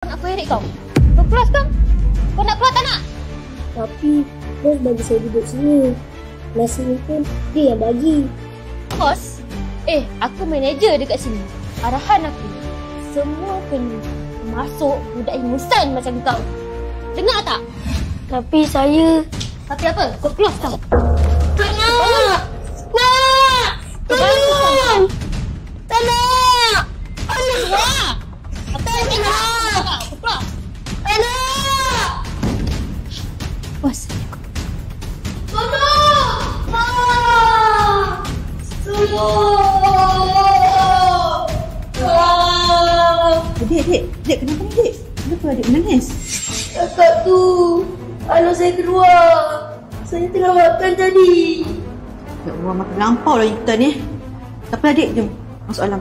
Nak aku heret kau? Kau keluar sekarang? Kau nak keluar tak nak? Tapi bos bagi saya duduk sini. Nasi ni pun dia yang bagi. Bos? Aku manager dekat sini. Arahan aku, semua kena masuk budak ingusan macam kau. Dengar tak? Tapi saya... Tapi apa? Kau keluar sekarang. Tak nak! Tolong! Tak nak! Keluar! Apa yang nak? Keluar! Tak nak! Bos. Tolong! Dek, kenapa ni dek? Kenapa adik menangis? Kakak tu, anak saya keluar. Saya tengah makan tadi. Ya Allah, makan lampau lah kita ni. Tak apa adik, jom masuk alam.